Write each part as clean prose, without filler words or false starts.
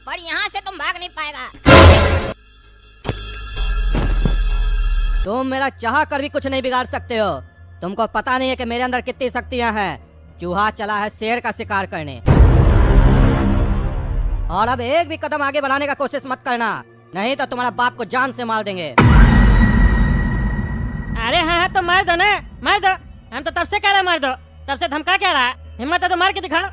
पर यहाँ से तुम भाग नहीं पाएगा। तुम मेरा चाह कर भी कुछ नहीं बिगाड़ सकते हो। तुमको पता नहीं है कि मेरे अंदर कितनी शक्तियाँ हैं। चूहा चला है शेर का शिकार करने। और अब एक भी कदम आगे बढ़ाने का कोशिश मत करना, नहीं तो तुम्हारा बाप को जान से मार देंगे। अरे हाँ तो मार दो ना, मार दो। हम तो तब से कह रहे मार दो, तब से धमका क्या रहा। हिम्मत है तो मार के दिखाओ।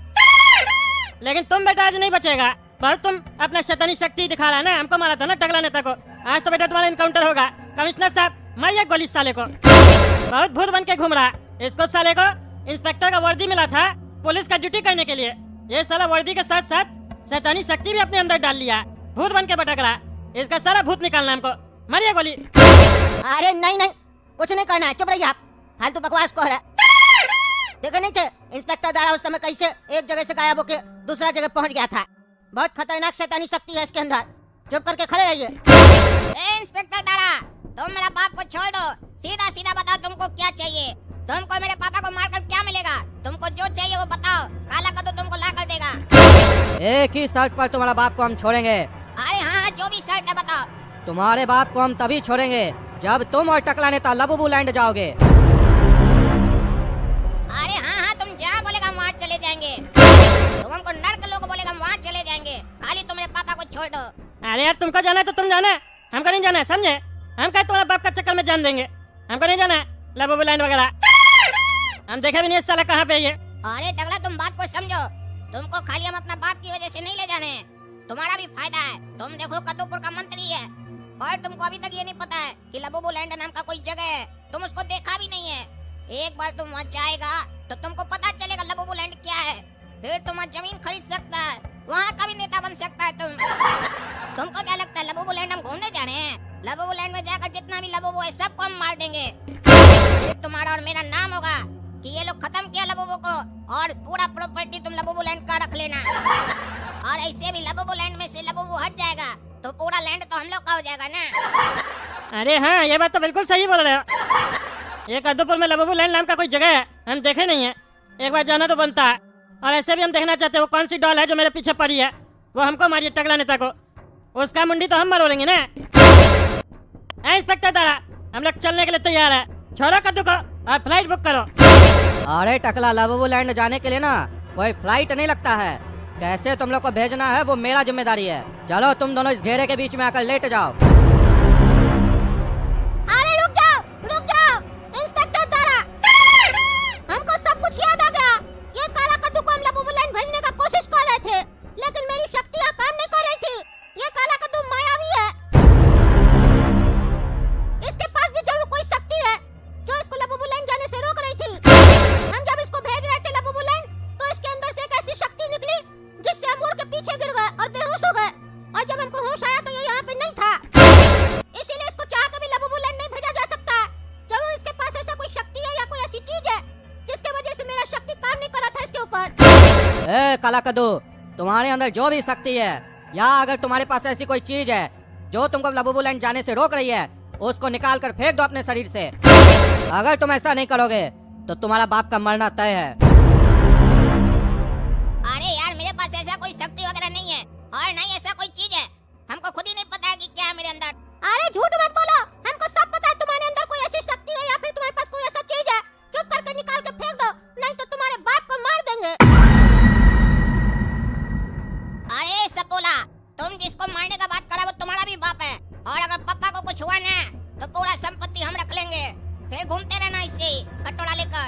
लेकिन तुम बेटा आज नहीं बचेगा। बहुत तुम अपना शैतानी शक्ति दिखा रहा है ना। हमको मारा था ना टकला नेता को, आज तो बेटा तुम्हारा इनकाउंटर होगा। कमिश्नर साहब मारिए गोली साले को। बहुत भूत बन के घूम रहा। इसको साले को इंस्पेक्टर का वर्दी मिला था पुलिस का ड्यूटी करने के लिए। ये साला वर्दी के साथ साथ शैतानी शक्ति भी अपने अंदर डाल लिया। भूत बन के भटक रहा। इसका सारा भूत निकालना हमको। मारिए गोली। अरे नहीं नहीं, कुछ नहीं करना है, चुप रहिए आप। फालतू बकवास को है। देखे नहीं थे इंस्पेक्टर दारा उस समय कैसे एक जगह से गायब होके दूसरा जगह पहुंच गया था। बहुत खतरनाक शैतानी शक्ति है इसके अंदर। चुप करके खड़े रहिए। इंस्पेक्टर दारा, तुम मेरा बाप को छोड़ दो। सीधा सीधा बताओ तुमको क्या चाहिए। तुमको मेरे पापा को मारकर क्या मिलेगा? तुमको जो चाहिए वो बताओ, काला कद्दू तुमको ला कर देगा। एक ही शर्त पर तुम्हारा बाप को हम छोड़ेंगे। अरे हाँ, जो भी शर्त है बताओ। तुम्हारे बाप को हम तभी छोड़ेंगे जब तुम और टकला नेता लबुबू लैंड जाओगे। अरे हाँ, तुम जहाँ बोलेगा हम वहाँ चले जाएंगे। तुम हमको नर्क लोग बोलेगा हम वहाँ चले जाएंगे। खाली तुम मेरे पापा को छोड़ दो। अरे यार तुमको जाना है तो तुम जाना, हमको नहीं जाना है, समझे? हम क्या तुम्हारे बाप का चक्कर में जान देंगे? हमको नहीं जाना है लबुबू लैंड वगैरह। हम देखे भी नहीं साला कहाँ पे है ये। अरे टकला, तुम बात को समझो। तुमको खाली हम अपना बाप की वजह से नहीं ले जाने। तुम्हारा भी फायदा है। तुम देखो कद्दूपुर का मंत्री है और तुमको अभी तक ये नहीं पता है कि लबुबू लैंड नाम का कोई जगह है। तुम उसको देखा भी नहीं है। एक बार तुम वहाँ जाएगा तो तुमको पता चलेगा लबुबू लैंड क्या है। फिर तुम वहाँ जमीन खरीद सकता है, वहाँ का भी नेता बन सकता है तुमको क्या लगता है लबुबू लैंड हम घूमने जा रहे हैं? लबुबू लैंड में जाकर जितना भी लबुबू है सबको हम मार देंगे। फिर तुम्हारा और मेरा नाम होगा कि ये लोग खत्म किया लबुबू को, और पूरा प्रॉपर्टी तुम लबुबू लैंड का रख लेना। और ऐसे भी लबुबू लैंड में से लबुबू हट जाएगा तो पूरा लैंड तो हम लोग का हो जाएगा ना। अरे हाँ, ये बात तो बिल्कुल सही बोल रहे हो। ये कद्दूपुर में लबुबू लैंड नाम का कोई जगह है, हम देखे नहीं है। एक बार जाना तो बनता है। और ऐसे भी हम देखना चाहते हैं वो कौन सी डॉल है जो मेरे पीछे पड़ी है। वो हमको मारिए टकला नेता को, उसका मुंडी तो हम मरोड़ेंगे ना। इंस्पेक्टर दारा, हम लोग चलने के लिए तैयार है। छोड़ो कद्दू को और फ्लाइट बुक करो। अरे टकला, लबुबू लैंड जाने के लिए ना कोई फ्लाइट नहीं लगता है। कैसे तुम लोग को भेजना है वो मेरा जिम्मेदारी है। चलो तुम दोनों इस घेरे के बीच में आकर लेट जाओ। अरे रुक जाओ इंस्पेक्टर दारा, हमको सब कुछ याद आ गया। ये काला कद्दू को हम लबुबू लैंड भेजने का कोशिश कर रहे थे, लेकिन मेरी शक्तियाँ काम नहीं कर रही थी। ये काला कद्दू मायावी है। इसके पास भी जरूर कोई शक्ति है जो इसको लबुबू लैंड जाने से रोक रही थी। हम जब इसको भेज रहे थे लबुबू लैंड तो इसके अंदर से एक ऐसी शक्ति निकली जिससे हम मुड़ के पीछे गिर गए और बेहोश हो गए। और जब हमको होश आया तो ये यहाँ पे नहीं था। इसीलिए इसको चाह के भी लबुबू लैंड नहीं भेजा जा सकता है। जरूर इसके पास ऐसा कोई शक्ति है या कोई ऐसी चीज है जिसके वजह से मेरा शक्ति काम नहीं कर रहा था इसके ऊपर। ए काला कद्दू, तुम्हारे अंदर जो भी शक्ति है या अगर तुम्हारे पास ऐसी कोई चीज है जो तुमको लबुबू लैंड जाने से रोक रही है, उसको निकाल कर फेंक दो अपने शरीर से। अगर तुम ऐसा नहीं करोगे तो तुम्हारा बाप का मरना तय है। अरे यार, मेरे पास ऐसा कोई शक्ति वगैरह नहीं है और नहीं ऐसा कोई चीज है। हमको खुद ही नहीं पता है कि क्या है मेरे अंदर। अरे झूठ मत बोलो, हमको सब पता है तुम्हारे अंदर कोई ऐसी शक्ति है या फिर तुम्हारे पास कोई ऐसा चीज है। चुप करके निकाल के फेंक दो, नहीं तो तुम्हारे बाप को मार देंगे। अरे सपोला, तुम जिसको मारने का बात करा वो तुम्हारा भी बाप है। और अगर पापा को कुछ हुआ ना तो पूरा संपत्ति हम रख लेंगे। फिर घूमते रहना इससे कटोरा लेकर।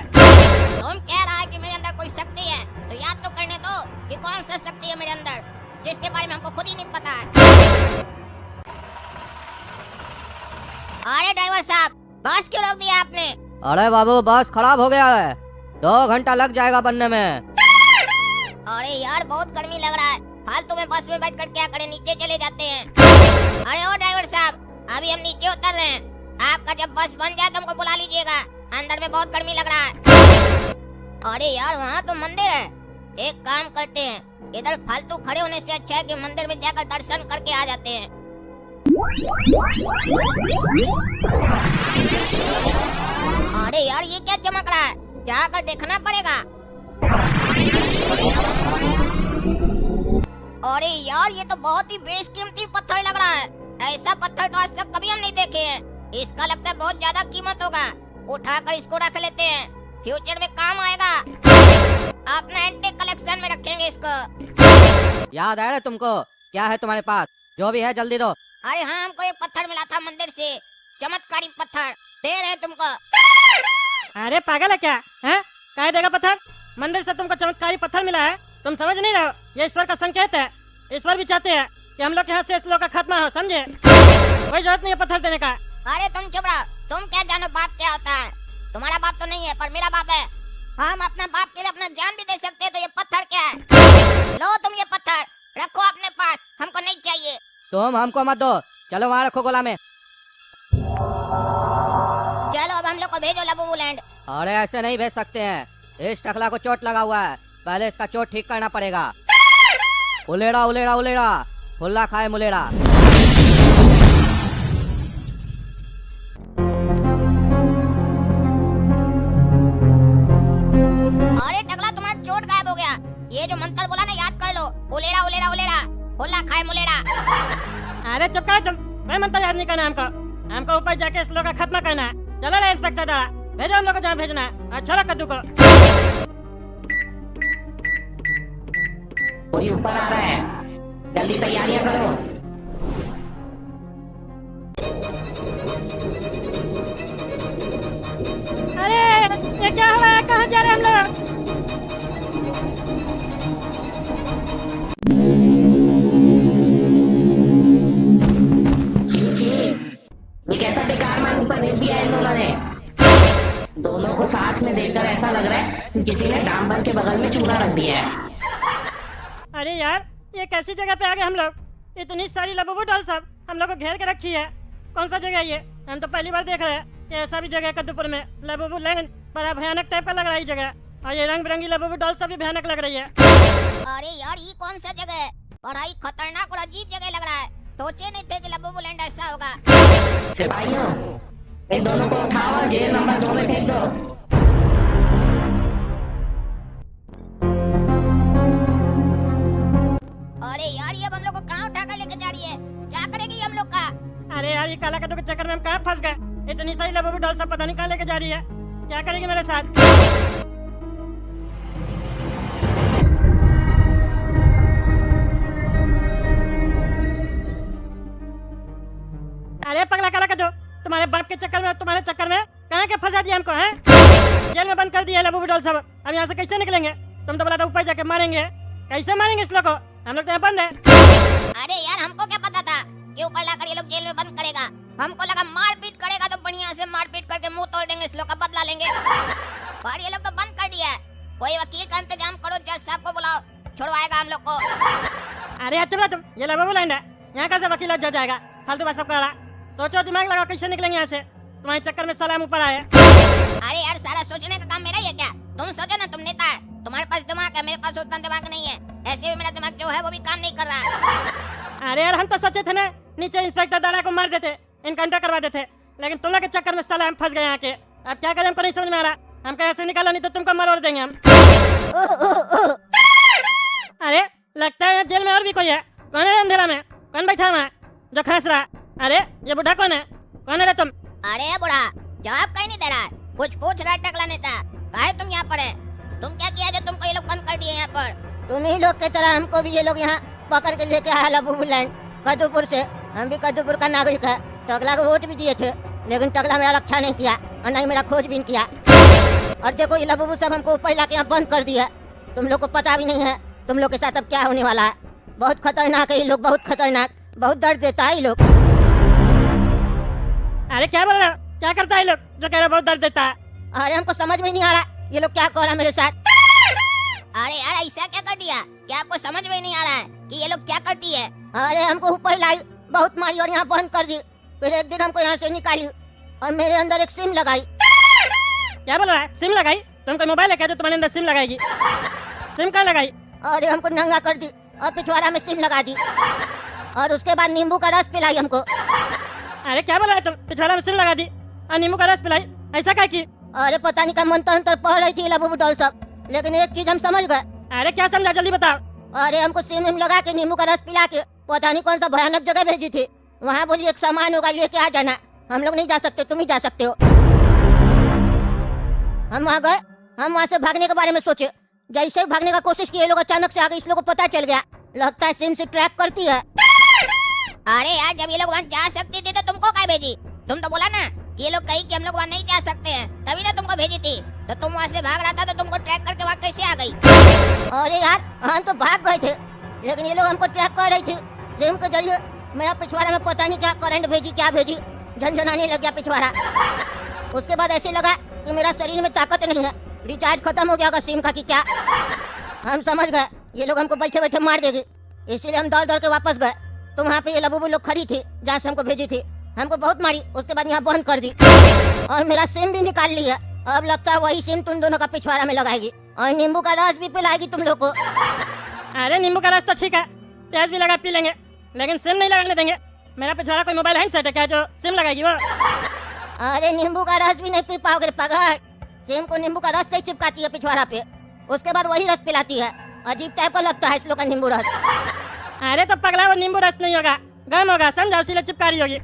तुम कह रहा है कि मेरे अंदर कोई शक्ति है तो याद तो करने दो कि कौन सा शक्ति है मेरे अंदर, जिसके बारे में हमको खुद ही नहीं पता है। अरे ड्राइवर साहब, बस क्यों रोक दिया आपने? अरे बाबू, बस खराब हो गया है, 2 घंटा लग जाएगा बनने में। अरे यार, बहुत गर्मी लग रहा है। फालतू में बस में बैठ कर क्या करें, नीचे चले जाते हैं। अरे ओ ड्राइवर साहब, अभी हम नीचे उतर रहे हैं। आपका जब बस बन जाए तो हमको बुला लीजिएगा, अंदर में बहुत गर्मी लग रहा है। अरे यार, वहाँ तो मंदिर है। एक काम करते हैं, इधर फालतू खड़े होने से अच्छा है कि मंदिर में जाकर दर्शन करके आ जाते हैं। अरे यार, ये क्या चमक रहा है? जाकर देखना पड़ेगा। अरे यार ये तो बहुत ही बेशकीमती पत्थर लग रहा है। ऐसा पत्थर तो आज तक कभी हम नहीं देखे हैं। इसका लगता है बहुत ज्यादा कीमत होगा। उठाकर इसको रख लेते हैं, फ्यूचर में काम आएगा। अपना एंटीक कलेक्शन में रखेंगे इसको। याद आया तुमको? क्या है तुम्हारे पास? जो भी है जल्दी दो। अरे हाँ, हमको एक पत्थर मिला था मंदिर से, चमत्कारी पत्थर। दे रहे हैं तुमको। अरे पागल है क्या? हैं? क्या देगा पत्थर? मंदिर से तुमको चमत्कारी पत्थर मिला है? तुम समझ नहीं रहे हो? ये ईश्वर का संकेत है। ईश्वर भी चाहते हैं कि हम लोग के यहाँ से इस लोग का खात्मा हो, समझे? कोई जरूरत नहीं है पत्थर देने का। अरे तुम चुप रहो। तुम क्या जानो बाप क्या होता है? तुम्हारा बाप तो नहीं है पर मेरा बाप है। हम अपना बाप के लिए अपना जान भी दे सकते हैं, तो ये पत्थर क्या है? लो तुम ये पत्थर रखो अपने पास, हमको नहीं चाहिए। तुम हमको मत दो, चलो वहाँ रखो गोला में। चलो अब हम लोग को भेजो लबूबूलैंड। अरे ऐसे नहीं भेज सकते हैं, इस टकला को चोट लगा हुआ है, पहले इसका चोट ठीक करना पड़ेगा। उलेड़ा उलेड़ा उलेड़ा, फुल्ला खाए मुलेड़ा। अरे टकला तुम्हारा चोट गायब हो गया। ये जो मंत्र बोला ना याद कर लो, उलेड़ा उलेड़ा उलेड़ा, फुल्ला खाए मुलेड़ा। अरे चुप कर तुम, मैं मंत्र याद नहीं करना हमको। हमको ऊपर जाके इस लोग का खात्मा करना है। चलो रे इंस्पेक्टर दादा, भेजो हम लोग को जहाँ भेजना है। और छोड़ो कद्दू को। कोई ऊपर आ रहा है, जल्दी तैयारियां करो। अरे ये क्या हो रहा है? कहाँ जा रहे हैं हम लोग? ये कैसा बेकार माल ऊपर भेज दिया है इन लोगों ने। दोनों को साथ में देखकर ऐसा लग रहा है कि किसी ने डांबर के बगल में चूल्हा रख दिया है। अरे यार ये कैसी जगह पे आ गए हम लोग? इतनी सारी लबूबू डॉल सब हम लोग को घेर के रखी है। कौन सा जगह है ये? हम तो पहली बार देख रहे हैं कि ऐसा भी जगह है कद्दूपुर में। लबूबू लैंड बड़ा भयानक टाइप का लग रहा है ये जगह। और ये रंग बिरंगी लबूबू डॉल सब भी भयानक लग रही है। अरे यार ये कौन सा जगह है? बड़ा ही खतरनाक और अजीब जगह लग रहा है। सोचे नहीं थे कि लबूबूलैंड ऐसा होगा। सिपाहियों, इन दोनों को उठाओ और जेल नंबर 2 में फेंक दो। अरे यार ये अब हम लोग को कहाँ उठा कर लेके जा रही है? क्या करेगी ये हम लोग का? अरे यार ये काला कद्दू के चक्कर में हम कहाँ फंस गए? इतनी सारी लबूबू डॉल सब पता नहीं कहाँ लेके जा रही है। क्या करेगी मेरे साथ? अरे पगला काला कद्दू, तुम्हारे बाप के चक्कर में, तुम्हारे चक्कर में कहाँ के फंसा दिया हमको? हैं? जेल में बंद कर दिया लबूबू डॉल सब। अब यहाँ से कैसे निकलेंगे? तुम तो बोला था ऊपर जाके मारेंगे। कैसे मारेंगे इस लोग को? हम लोग तो यहाँ बंद है। अरे यार हमको क्या पता था कि ऊपर लाकर ये लोग जेल में बंद करेगा। हमको लगा मारपीट करेगा तो बढ़िया से मारपीट करके मुंह तोड़ देंगे, इस लोग का बदला लेंगे। पर ये लोग तो बंद कर दिया है। कोई वकील का इंतजाम करो, जज साहब को बुलाओ, छुड़वाएगा हम लोग को। अरे यार चुप रहो तुम, ये लबूबूलैंड है, यहाँ कैसे वकील और जज आएगा? फालतू बात सब कर रहा। सोचो, दिमाग लगाओ, कैसे निकलेंगे यहाँ से? तुम्हारे चक्कर में सलाम ऊपर आए। अरे यार सारा सोचने का काम मेरा ही है क्या? तुम सोचो ना, तुम नेता है, तुम्हारे पास दिमाग है, मेरे पास उतना दिमाग नहीं है। ऐसे भी मेरा दिमाग जो है वो भी काम नहीं कर रहा है। अरे यार हम तो सोचे थे ना नीचे इंस्पेक्टर दादा को मार देते, इनकाउंटर करवा देते, लेकिन तुम लोग के चक्कर में साला हम फंस गए यहाँ के। अब क्या करें हमको नहीं समझ में आ रहा। हम कहीं ऐसे निकालो, नहीं तो तुमको मरोड़ देंगे हम। अरे लगता है जेल में और भी कोई है। कौन है अंधेरा में? कौन बैठा हुआ है जो खांस रहा? अरे ये बुढ़ा कौन है? कौन है रे तुम? अरे बुढ़ा जवाब कहीं नहीं दे रहा है। कुछ पूछ रहा है टकला नेता। काहे तुम यहाँ पर है? तुम क्या किया जो तुमको ये लोग बंद कर दिए यहाँ पर? तुम ही लोग की तरह हमको भी ये लोग यहाँ पकड़ के लेके आया लबूबूलैंड कद्दूपुर से। हम भी कद्दूपुर का नागरिक है। टकला को वोट भी दिए थे, लेकिन टकला मेरा रक्षा नहीं किया और नहीं मेरा खोजबीन किया। और देखो ये लबूबू सब हमको ऊपर लाके यहाँ बंद कर दिया। तुम लोग को पता भी नहीं है तुम लोग के साथ अब क्या होने वाला है। बहुत खतरनाक है ये लोग, बहुत खतरनाक, बहुत दर्द देता है ये लोग। अरे क्या बोल रहे हो? क्या करता है ये लोग जो कह रहे हो बहुत दर्द देता है? अरे हमको समझ में नहीं आ रहा ये लोग क्या कर रहा है मेरे साथ। अरे यार ऐसा क्या कर दिया? क्या आपको समझ में नहीं आ रहा है कि ये लोग क्या करती है? अरे हमको ऊपर लाई, बहुत मारी और यहाँ बंद कर दी। फिर एक दिन हमको यहाँ से निकाली और मेरे अंदर एक सिम लगाई। क्या बोल रहा है? सिम लगाई? तुमको मोबाइल है क्या जो तुम्हारे अंदर सिम लगाएगी? सिम कहाँ लगाई? अरे हमको नंगा कर दी और पिछवाड़ा में सिम लगा दी और उसके बाद नींबू का रस पिलाई हमको। अरे क्या बोल रहा है तुम? पिछवाड़ा में सिम लगा दी और नींबू का रस पिलाई? ऐसा क्या की? अरे पता नहीं क्या मंत्र अंतर पढ़ रही थी लबूबू डॉल सब, लेकिन एक चीज हम समझ गए। अरे क्या समझा? जल्दी बताओ। अरे हमको सिम हिम लगा के नींबू का रस पिला के पता नहीं कौन सा भयानक जगह भेजी थी। वहाँ बोली एक सामान होगा लेके आ जाना। हम लोग नहीं जा सकते, तुम ही जा सकते हो। हम वहाँ गए, हम वहाँ से भागने के बारे में सोचे। जैसे ही भागने का कोशिश की ये लोग अचानक से आ गए। इस लोग को पता चल गया, लगता है सिम से ट्रैक करती है। अरे यार, जब ये लोग वहाँ जा सकती थी तो तुमको क्या भेजी? तुम तो बोला ना कि ये लोग कहीं कि हम लोग वहाँ नहीं जा सकते हैं, तभी ना तुमको भेजी थी। तो तुम वहाँ से भाग रहा था तो तुमको ट्रैक करके वहाँ कैसे आ गई? अरे यार, हम तो भाग गए थे, लेकिन ये लोग हमको ट्रैक कर रही थी। सिम के जरिए मेरा पिछवाड़ा में पता नहीं क्या करंट भेजी, क्या भेजी, झनझनाने लग गया पिछवाड़ा। उसके बाद ऐसे लगा कि मेरा शरीर में ताकत नहीं है, रिचार्ज खत्म हो गया होगा सिम का कि क्या। हम समझ गए ये लोग हमको बैठे बैठे मार देगी, इसीलिए हम दौड़ दौड़ के वापस गए। तो वहाँ पे ये लबूबू लोग खड़ी थी जहाँ से हमको भेजी थी। हमको बहुत मारी, उसके बाद यहाँ बंद कर दी और मेरा सिम भी निकाल लिया। अब लगता है वही सिम तुम दोनों का पिछवाड़ा में लगाएगी और नींबू का रस भी पिलाएगी तुम लोग को। अरे नींबू का रस तो ठीक है, प्याज भी लगा पी लेंगे, लेकिन सिम नहीं लगाने देंगे। मेरा पिछवाड़ा कोई मोबाइल हैंडसेट है क्या जो सिम लगाएगी वो? अरे नींबू का रस भी नहीं पी पाओगे पागल। सिम को नींबू का रस से चिपकाती है पिछवाड़ा पे, उसके बाद वही रस पिलाती है। अजीब टाइप का लगता है इस लोग का नींबू रस। अरे तो पगला, वो नींबू रस नहीं होगा, गर्म होगा, समझा, इसीलिए चिपका रही होगी।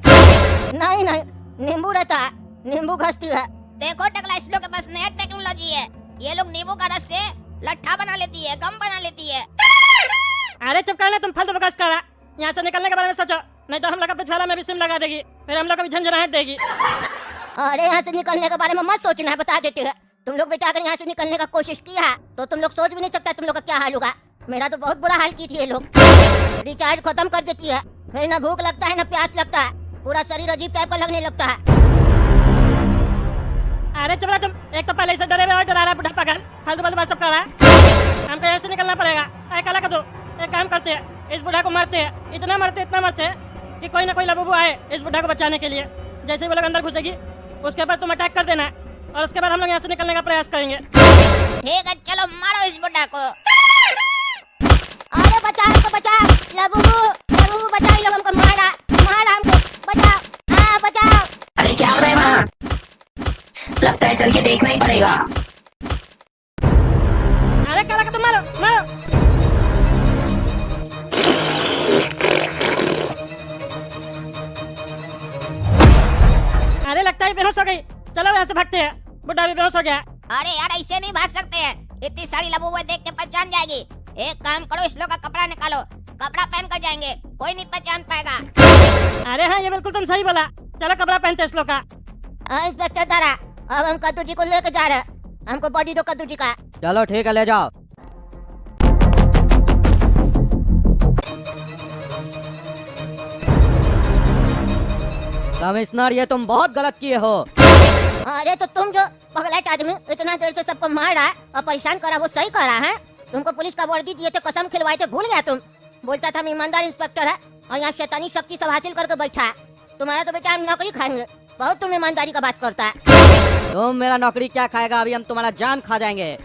नहीं नहीं, नींबू रहता है, नींबू घसती है। देखो टकला, इस लोग के पास नया टेक्नोलॉजी है। ये लोग नींबू का रस से लट्ठा बना लेती है, गम बना लेती है। अरे चुप करना, तुम फालतू बकवास कर रहा। यहाँ से निकलने के बारे में सोचो, नहीं तो हम लोग का पिछवाड़ा में भी सिम लगा देगी, फिर हम लोग को भी झंझनाहट देगी। अरे यहाँ से निकलने के बारे में मत सोचना है, बता देते हैं। तुम लोग बेटा अगर यहाँ से निकलने का कोशिश किया तो तुम लोग सोच भी नहीं सकता तुम लोग का क्या हाल होगा। मेरा तो बहुत बुरा हाल की थी ये लोग। रिचार्ज खत्म कर देती है, फिर न भूख लगता है न प्यास लगता है, पूरा शरीर अजीब टाइप का लगने लगता है। अरे चुप रहा तुम, एक तो पहले से डरे हुए और डरा रहा बुढ़ा पागल, फालतू फालतू बात सब कर रहा है। हमको यहाँ से निकलना पड़ेगा। अरे काला कदू, एक काम करते हैं, इस बुढ़ा को मारते हैं, इतना मारते हैं कि कोई ना कोई लबूबू आए इस बुढ़ा को बचाने के लिए। जैसे ही वो लोग अंदर घुसेगी उसके बाद तुम अटैक कर देना है और उसके बाद हम लोग यहाँ से निकलने का प्रयास करेंगे। ठीक है, चलो मारो इस बुड्ढा को। अरे बचाओ हमको, बचाओ लबूबू, लबूबू बचाओ, ये लोग हमको मारा हमको, बचाओ, हाँ बचाओ। अरे क्या हो रहा है वहाँ? लगता है चल के देखना ही पड़ेगा। अरे काला कदू, मारो मारो। अरे लगता है बेहोश हो गई, चलो यहाँ से भागते हैं, बुढ़ा भी बेहोश हो गया। अरे यार, ऐसे नहीं भाग सकते हैं, इतनी सारी लबूबे देख के पहचान जाएगी। एक काम करो, इस लोग का कपड़ा निकालो, कपड़ा पहन कर जाएंगे, कोई नहीं पहचान पाएगा। अरे हाँ, ये बिल्कुल तुम सही बोला, चलो कपड़ा पहनते इस लोग का। हाँ इंस्पेक्टर दारा, अब हम कद्दू जी को लेके जा रहे हैं, हमको बॉडी दो कद्दू जी का। चलो ठीक है, ले जाओ। कमिश्नर, ये तुम बहुत गलत किए हो। अरे तो तुम जो पगलेट आदमी इतना देर से सबको मार रहा है और परेशान करा, वो सही करा है? तुमको पुलिस का वर्दी दिए थे, कसम खिलवाए थे, भूल गया तुम? बोलता था हम ईमानदार इंस्पेक्टर है और यहाँ शैतानी शक्ति सब हासिल करके बैठा है। तुम्हारा तो बेटा हम नौकरी खाएंगे, बहुत तुम ईमानदारी का बात करता है। तुम मेरा नौकरी क्या खाएगा, अभी हम तुम्हारा जान खा जाएंगे।